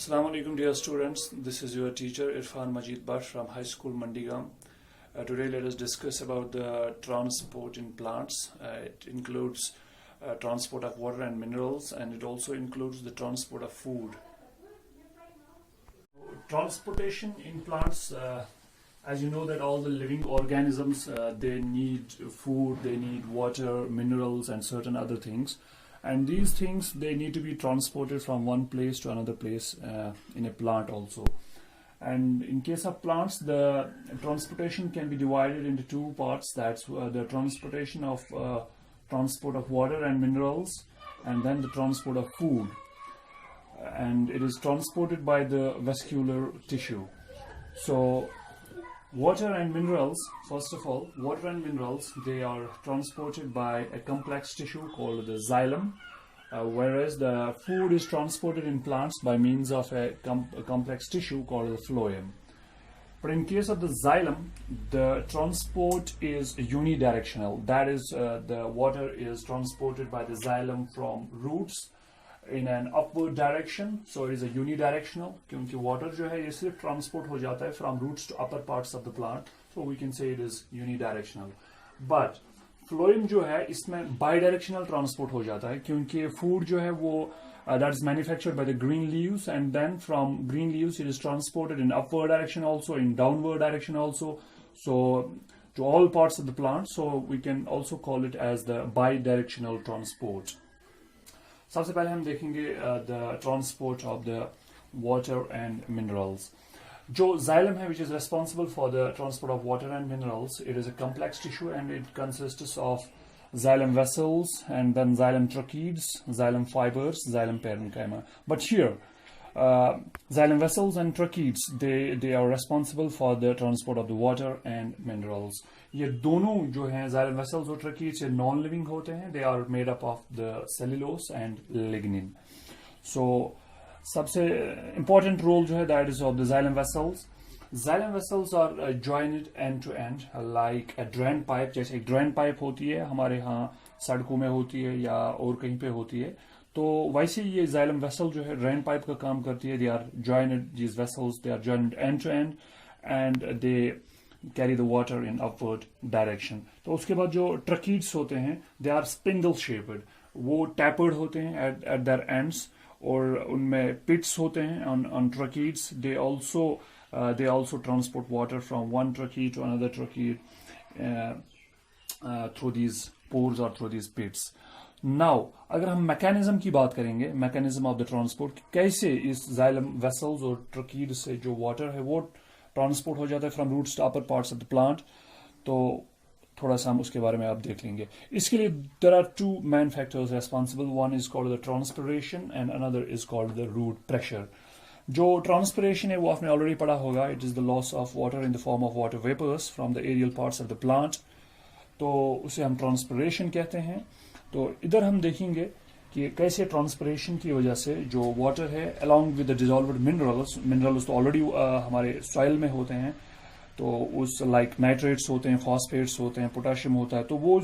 Assalamu alaikum dear students, this is your teacher Irfan Majid Bhatt from High School Mandigam. Today let us discuss about the transport in plants. It includes transport of water and minerals, and it also includes the transport of food. Transportation in plants, as you know that all the living organisms, they need food, they need water, minerals and certain other things. And these things, they need to be transported from one place to another place in a plant also. And in case of plants, the transportation can be divided into two parts. That's the transportation of transport of water and minerals, and then the transport of food. And it is transported by the vascular tissue. So water and minerals, first of all, water and minerals, they are transported by a complex tissue called the xylem, whereas the food is transported in plants by means of a complex tissue called the phloem. But in case of the xylem, the transport is unidirectional. That is, the water is transported by the xylem from roots in an upward direction, so it is a unidirectional, क्योंकि water जो है ये सिर्फ transport हो जाता है from roots to upper parts of the plant, so we can say it is unidirectional. But phloem जो है इसमें bidirectional transport हो जाता है, क्योंकि food जो है वो that is manufactured by the green leaves, and then from green leaves it is transported in upward direction also, in downward direction also, so to all parts of the plant. So we can also call it as the bidirectional transport. सबसे पहले हम देखेंगे the transport of the water and minerals. जो xylem है, which is responsible for the transport of water and minerals, it is a complex tissue and it consists of xylem vessels and then xylem tracheids, xylem fibers, xylem parenchyma. But here, xylem vessels and tracheids, they are responsible for the transport of the water and minerals. ये दोनों जो हैं xylem vessels और tracheids, ये non living होते हैं. They are made up of the cellulose and lignin. So सबसे important role जो है that is of the xylem vessels. Xylem vessels are joined end to end like a drain pipe. जैसे एक drain pipe होती है हमारे यहाँ सड़कों में होती है या और कहीं पे होती है, तो वैसे ये xylem vessel जो है drain pipe का काम करती है. They are joined, these vessels, they are joined end to end and they carry the water in upward direction. तो उसके बाद जो tracheids होते हैं, they are spindle shaped. वो tapered होते हैं at their ends, और उनमें pits होते हैं on tracheids. They also transport water from one tracheid to another tracheid through these pores or through these pits. Now, अगर हम mechanism की बात करेंगे, mechanism of the transport, कैसे इस xylem vessels और tracheids से जो water है वो ट्रांसपोर्ट हो जाता है from roots to upper parts of the plant, तो थोड़ा सा हम उसके बारे में आप देख लेंगे. इसके लिए there are two main factors responsible. One is called the transpiration and another is called the root pressure. जो ट्रांसपिरेशन है वो आपने ऑलरेडी पढ़ा होगा. It is the loss of water in the form of water vapours from the aerial parts of the plant, तो उसे हम transpiration कहते हैं. तो इधर हम देखेंगे कि कैसे ट्रांसपिरेशन की वजह से जो वाटर है along with the dissolved minerals तो ऑलरेडी हमारे सॉइल में होते हैं, तो उस लाइक नाइट्रेट्स होते हैं, फॉस्फेट्स होते हैं, पोटाशियम होता है, तो वो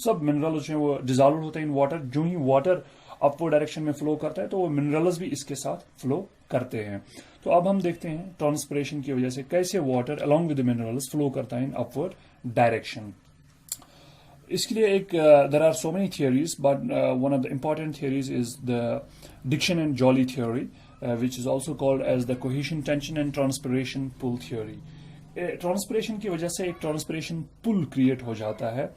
सब मिनरल्स जो हैं वो डिजॉल्व होते हैं इन वाटर. जो ही वाटर अपवर्ड डायरेक्शन में फ्लो करता है तो वो मिनरल्स भी इसके साथ फ्लो करते हैं. तो अब हम देखते हैं ट्रांसपिरेशन की वजह से कैसे water along with the minerals flow करता है इन अपवर्ड डायरेक्शन. इसके लिए एक there are so many theories, but one of the important theories is the Dickson and Joly theory, which is also called as the cohesion, tension and transpiration pull theory. Transpiration की वजह से एक transpiration pull create हो जाता है.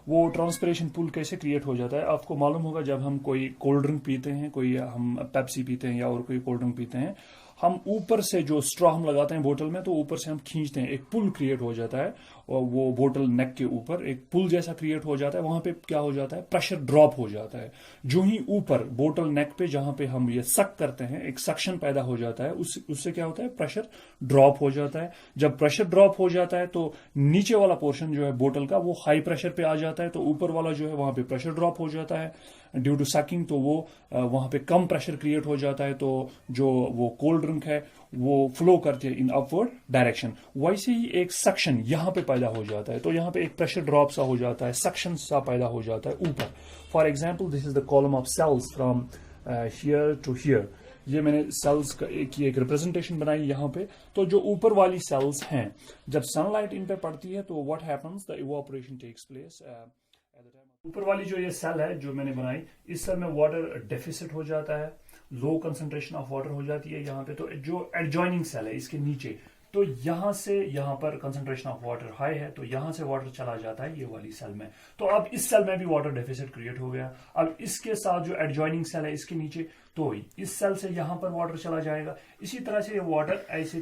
वो transpiration pull कैसे create हो जाता है आपको मालूम होगा. जब हम कोई कोल्ड ड्रिंक पीते हैं, कोई हम पेप्सी पीते हैं या और कोई कोल्ड ड्रिंक पीते हैं, हम ऊपर से जो स्ट्रॉ हम लगाते हैं बोतल में, तो ऊपर से हम खींचते हैं, एक पुल क्रिएट हो जाता है और वो बोतल नेक के ऊपर एक पुल जैसा क्रिएट हो जाता है. वहां पे क्या हो जाता है, प्रेशर ड्रॉप हो जाता है. जो ही ऊपर बोतल नेक पे जहां पे हम ये सक करते हैं, एक सक्शन पैदा हो जाता है, उससे क्या होता है, प्रेशर ड्रॉप हो जाता है. जब प्रेशर ड्रॉप हो जाता है तो नीचे वाला पोर्शन जो है बोतल का वो हाई प्रेशर पे आ जाता है, तो ऊपर वाला जो है वहां पे प्रेशर ड्रॉप हो जाता है ड्यू टू सकिंग, तो वो वहां पे कम प्रेशर क्रिएट हो जाता है. तो जो वो कोल्ड ड्रिंक है वो फ्लो करती है इन अपवर्ड डायरेक्शन. वैसे ही एक सक्शन यहां पे पैदा हो जाता है, तो यहां पे एक प्रेशर ड्रॉप सा हो जाता है, सक्शन सा पैदा हो जाता है ऊपर. For example, this is the column of cells from here to here. ये मैंने सेल्स की एक रिप्रेजेंटेशन बनाई यहाँ पे। तो जो ऊपर वाली सेल्स हैं, जब सनलाइट इन पे पड़ती है तो what happens, the evaporation takes place at the time. ऊपर वाली जो ये सेल है जो मैंने बनाई, इस सेल में वाटर डेफिसिट हो जाता है, लो कंसंट्रेशन ऑफ वाटर हो जाती है यहाँ पे। तो जो एडजॉइनिंग सेल है इसके नीचे, तो यहां से यहां पर कंसंट्रेशन ऑफ वाटर हाई है, तो यहां से वाटर चला जाता है ये वाली सेल में। तो अब इस सेल में भी वाटर डेफिसिट क्रिएट हो गया। अब इसके साथ जो एडजॉइनिंग सेल है इसके नीचे, तो इस सेल से यहां पर वाटर चला जाएगा। इसी तरह से ये वाटर ऐसे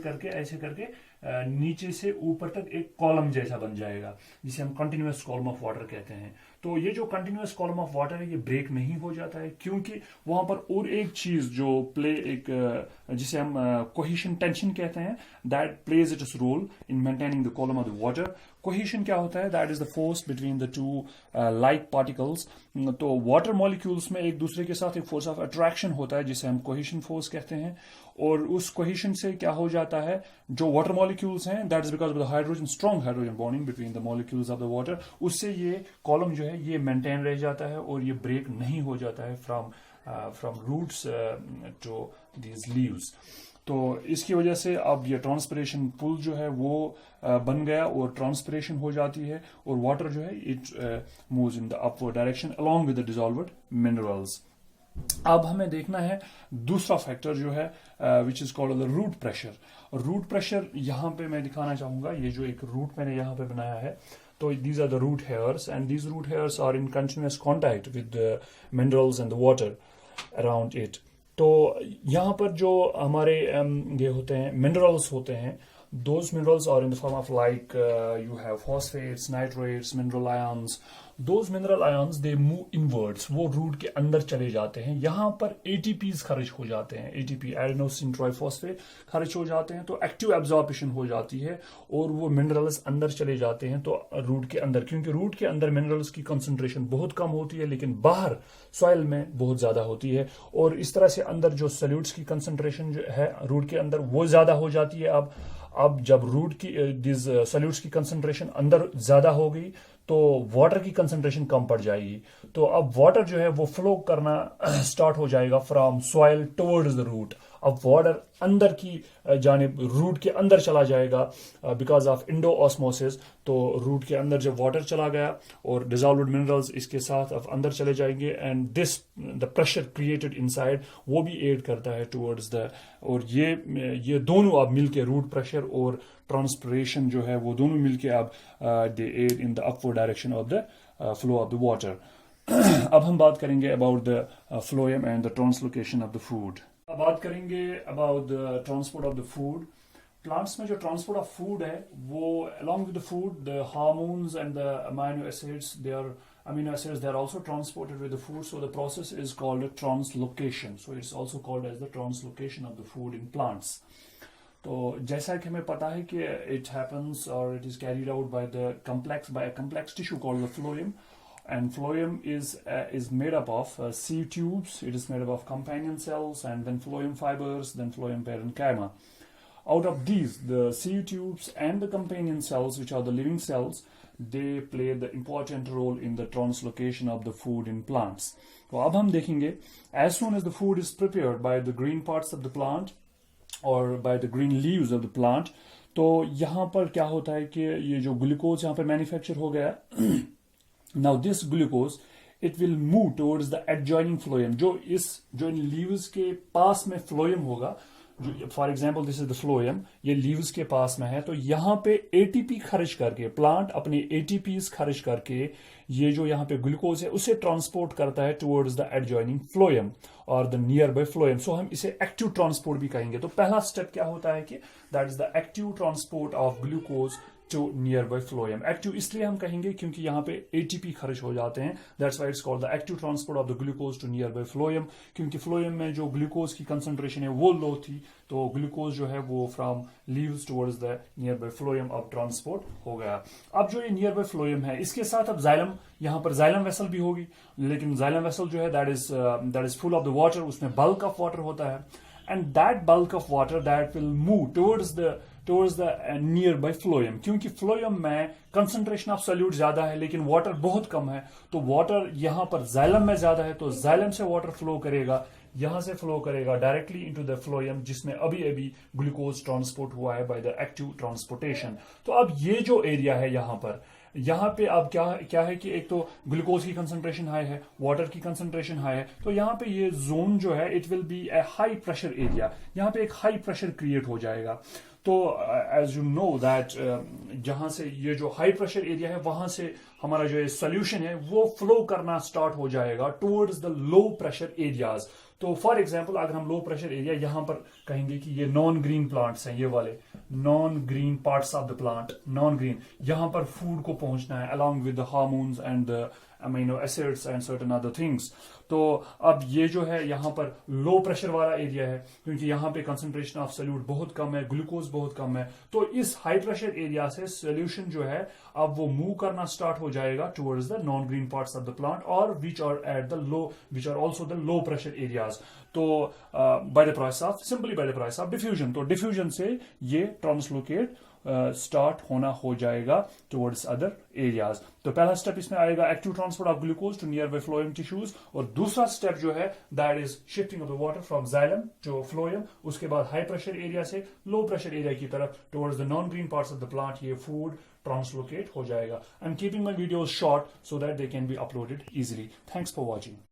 करके नीचे से ऊपर तक एक कॉलम जैसा बन जाएगा, जिसे हम कंटिन्यूअस कॉलम ऑफ वाटर कहते हैं। तो ये जो कंटिन्यूअस कॉलम ऑफ वाटर है ये ब्रेक नहीं हो जाता है, क्योंकि वहां पर और एक चीज जो जिसे हम कोहेशन टेंशन कहते हैं, that plays its role in maintaining the column of the water. Cohesion क्या होता है? That is the force between the two like particles. तो वाटर मॉलिक्यूल्स में एक दूसरे के साथ एक फोर्स ऑफ अट्रैक्शन होता है, जिसे हम कोहेशन फोर्स कहते हैं। और उस कोहेशन से क्या हो जाता है, जो वाटर मॉलिक्यूल्स हैं, that is because of the hydrogen, strong hydrogen bonding between the molecules of the water, उससे ये कॉलम जो है ये मेंटेन रह जाता है और ये ब्रेक नहीं हो जाता है from roots to these leaves. तो इसकी वजह से अब ये ट्रांसपिरेशन पुल जो है वो बन गया और ट्रांसपिरेशन हो जाती है, और वाटर जो है it moves in the upward direction along with the dissolved minerals. अब हमें देखना है दूसरा फैक्टर जो है which is called the root pressure. और रूट प्रेशर यहाँ पे मैं दिखाना चाहूंगा, ये जो एक रूट मैंने यहाँ पे बनाया है, तो these are the root hairs, and these root hairs are in continuous contact with the minerals and the water around it. तो यहाँ पर जो हमारे ये होते हैं मिनरल्स होते हैं, those minerals are in the form of like you have phosphates, nitrates, mineral ions. Those mineral ions they move inwards, वो रूट के अंदर चले जाते हैं। यहाँ पर ATPs खारिज हो जाते हैं, ATP एडेनोसिन ट्राइफॉस्फेट खारिज हो जाते हैं, तो एक्टिव एब्जॉर्प्शन हो जाती है और वो मिनरल्स अंदर चले जाते हैं तो रूट के अंदर, क्योंकि रूट के अंदर मिनरल्स की कंसंट्रेशन बहुत कम होती है, लेकिन बाहर सॉइल में बहुत ज्यादा होती है। और इस तरह से अंदर जो सॉल्यूट्स की कंसंट्रेशन जो है रूट के अंदर वो ज्यादा हो जाती है। अब जब रूट की दिस सॉल्यूट्स की कंसंट्रेशन अंदर ज्यादा हो गई तो वाटर की कंसंट्रेशन कम पड़ जाएगी। तो अब वाटर जो है वो फ्लो करना स्टार्ट हो जाएगा from soil towards the root. अब वाटर अंदर की जानिब रूट के अंदर चला जाएगा बिकॉज ऑफ इंडो ऑस्मोसिस। तो रूट के अंदर जब वाटर चला गया और डिसॉल्व्ड मिनरल्स इसके साथ अब अंदर चले जाएंगे, and this the pressure created inside वो भी एड करता है टुवर्ड्स द, और ये दोनों अब मिलके रूट प्रेशर और ट्रांसपिरेशन जो है वो दोनों मिलके अब they aid in the upward direction of the flow of the water. अब हम बात करेंगे about the phloem and the translocation of the food. अब बात करेंगे about the transport of the food. Plants में जो ट्रांसपोर्ट ऑफ फूड है वो along with the food, the hormones and the amino acids they are also transported with the food, so the process is called a translocation. So it's also called as the translocation of the food in plants. तो जैसा कि हमें पता है कि it happens or it is carried out by a complex tissue called the phloem. And phloem is made up of sieve tubes. It is made up of companion cells and then phloem fibers, then phloem parenchyma. Out of these, the sieve tubes and the companion cells, which are the living cells, they play the important role in the translocation of the food in plants. तो अब हम देखेंगे, as soon as the food is prepared by the green parts of the plant or by the green leaves of the plant, तो यहाँ पर क्या होता है कि ये जो ग्लूकोज यहाँ पर मैन्युफैक्चर हो गया, now this glucose it will move towards the adjoining phloem, जो इन लीव्स के पास में phloem होगा। For example this is the phloem, ये लीव्स के पास में है, तो यहाँ पे एटीपी खर्च करके प्लांट अपने एटीपीज खर्च करके ये जो यहाँ पे ग्लूकोज है उसे ट्रांसपोर्ट करता है टुवर्ड्स द एडजॉइनिंग फ्लोएम और द नियर बाय फ्लोएम। सो हम इसे एक्टिव ट्रांसपोर्ट भी कहेंगे। तो पहला स्टेप क्या होता है कि that is the active transport of glucose to nearby phloem. Active इसलिए हम कहेंगे क्योंकि यहाँ पे एटीपी खर्च हो जाते हैं, that's why it's called the active transport of the glucose to nearby phloem. क्योंकि फ्लोएम में जो ग्लूकोज की कंसंट्रेशन है वो लो थी, तो ग्लूकोज जो है वो from leaves towards the near by phloem अब ट्रांसपोर्ट हो गया। अब जो ये नियर बाय फ्लोएम है इसके साथ अब जाइलम, यहाँ पर जाइलम वेसल भी होगी, लेकिन जाइलम वेसल जो है that is full of the water, उसमें बल्क ऑफ वाटर होता है, and that bulk of water that will move towards the towards the near by phloem, क्योंकि फ्लोएम में कंसंट्रेशन ऑफ सॉल्यूट ज्यादा है लेकिन वाटर बहुत कम है, तो वाटर यहां पर जाइलम में ज्यादा है, तो जाइलम से वाटर फ्लो करेगा, यहां से फ्लो करेगा डायरेक्टली इनटू द फ्लोएम, जिसमें अभी अभी ग्लूकोज ट्रांसपोर्ट हुआ है बाय द एक्टिव ट्रांसपोर्टेशन। तो अब ये जो एरिया है यहाँ पे अब क्या है कि एक तो ग्लूकोज की कंसंट्रेशन हाई है, वाटर की कंसंट्रेशन हाई है, तो यहाँ पे ये जोन जो है it will be A high pressure area, यहाँ पे एक हाई प्रेशर क्रिएट हो जाएगा। तो एज यू नो दैट जहां से ये जो हाई प्रेशर एरिया है वहां से हमारा जो सोल्यूशन है वो फ्लो करना स्टार्ट हो जाएगा towards the low pressure areas. तो फॉर एग्जांपल अगर हम लो प्रेशर एरिया यहां पर कहेंगे कि ये नॉन ग्रीन प्लांट्स हैं, ये वाले non green parts of the plant, non green, यहां पर फूड को पहुंचना है along with the hormones and the amino acids and certain other things. तो अब ये जो है यहाँ पर लो प्रेशर वाला एरिया है, क्योंकि यहाँ पे कंसंट्रेशन ऑफ सोल्यूट बहुत कम है, ग्लूकोज बहुत कम है, तो इस हाई प्रेशर एरिया से सोल्यूशन जो है अब वो मूव करना स्टार्ट हो जाएगा towards the non green parts of the plant और which are also the low pressure areas. तो by the process of diffusion, तो डिफ्यूजन से ये ट्रांसलोकेट स्टार्ट होना हो जाएगा टुवर्ड्स अदर एरियाज। तो पहला स्टेप इसमें आएगा active transport of glucose to nearby phloem tissues, और दूसरा स्टेप जो है that is shifting of the water from xylem to phloem, उसके बाद हाई प्रेशर एरिया से लो प्रेशर एरिया की तरफ towards the non green parts of the plant ये फूड ट्रांसलोकेट हो जाएगा। I am keeping my videos short so that they can be uploaded easily. Thanks for watching.